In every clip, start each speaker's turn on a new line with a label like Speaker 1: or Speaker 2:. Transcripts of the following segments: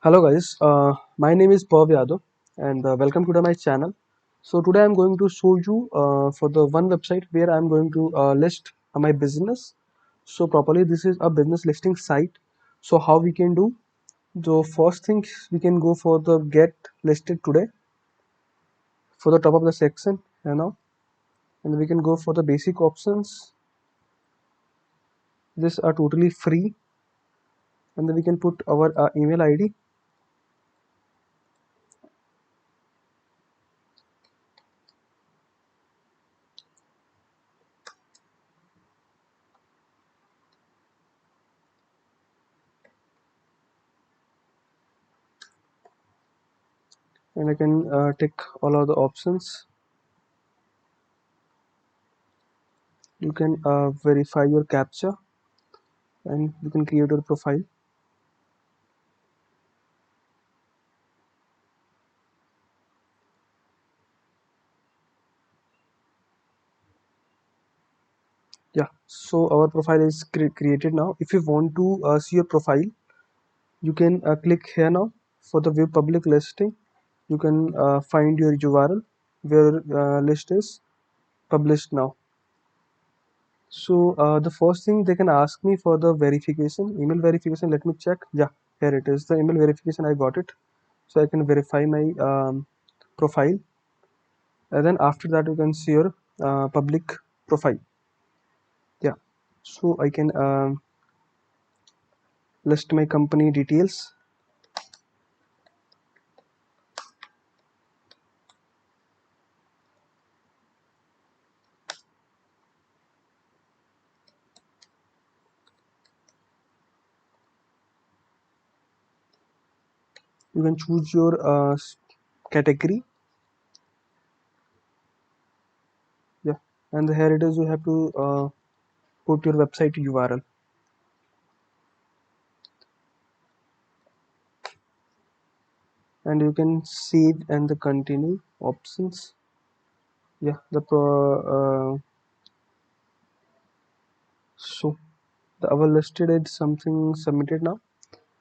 Speaker 1: Hello guys, my name is Pav Yadav and welcome to my channel. So today I'm going to show you for the one website where I'm going to list my business. So properly this is a business listing site. So how we can do? The first thing we can go for the get listed today for the top of the section, and we can go for the basic options. These are totally free, and then we can put our email ID. And I can tick all of the options. You can verify your captcha and you can create your profile. Yeah, so our profile is created now. If you want to see your profile, you can click here now for the view public listing. You can find your URL where list is published now. So the first thing they can ask me for the verification, email verification. Let me check. Yeah, here it is, the email verification. I got it, so I can verify my profile, and then after that you can see your public profile. Yeah, so I can list my company details. You can choose your category. Yeah, and here it is, you have to put your website URL, and you can save and the continue options. Yeah, so the our listed is something submitted now,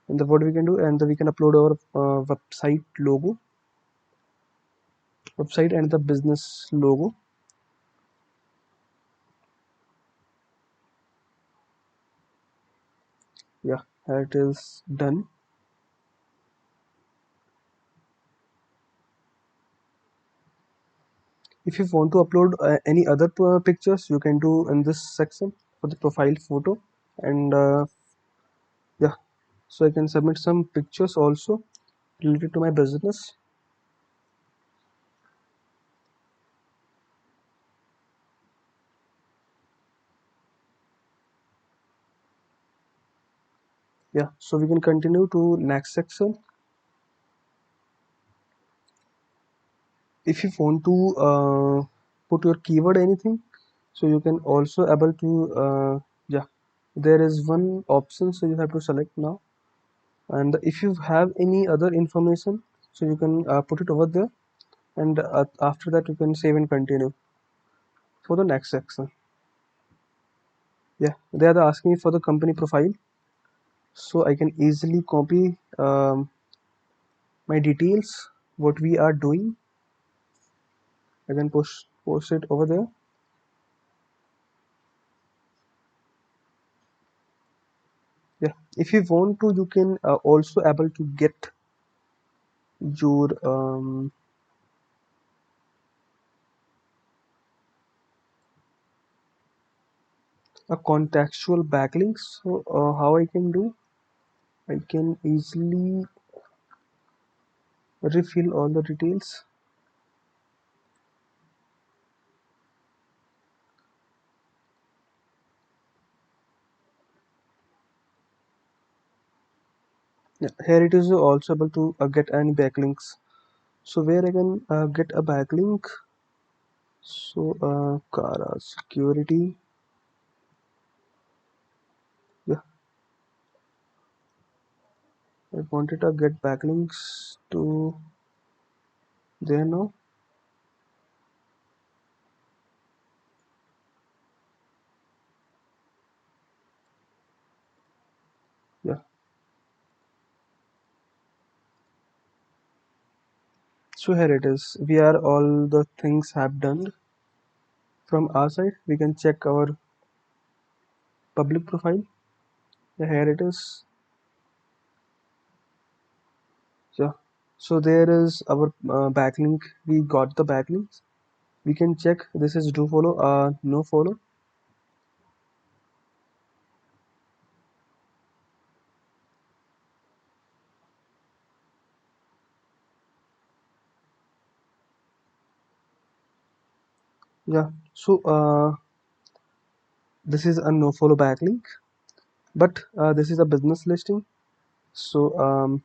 Speaker 1: and the what we can do, and we can upload our website logo, website and the business logo. Yeah, here it is done. If you want to upload any other pictures, you can do in this section for the profile photo. And yeah, so I can submit some pictures also related to my business. Yeah, so we can continue to next section. If you want to put your keyword anything, so you can also able to yeah, there is one option, so you have to select now. And if you have any other information, so you can put it over there, and after that you can save and continue for the next section. Yeah, they are asking for the company profile, so I can easily copy my details, what we are doing. I can post it over there. Yeah, if you want to, you can also able to get your a contextual backlinks. So how I can do, I can easily refill all the details. Yeah, here it is also able to get any backlinks. So where I can get a backlink, so Kara security. Yeah, I wanted to get backlinks to there now. Yeah, So here it is. We are all the things have done from our side. We can check our public profile. Yeah, here it is. Yeah. So there is our backlink. We got the backlinks. We can check this is do follow, no follow. Yeah. So this is a no follow backlink, but this is a business listing. So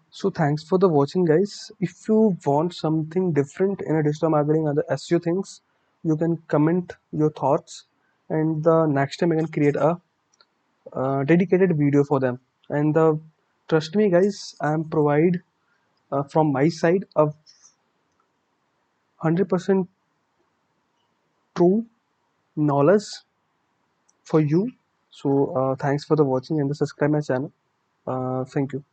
Speaker 1: so thanks for the watching, guys. If you want something different in a digital marketing and the SEO things, you can comment your thoughts, and the next time I can create a dedicated video for them. And trust me, guys, I am provide from my side a 100% true knowledge for you. So thanks for the watching and the subscribe my channel. Thank you.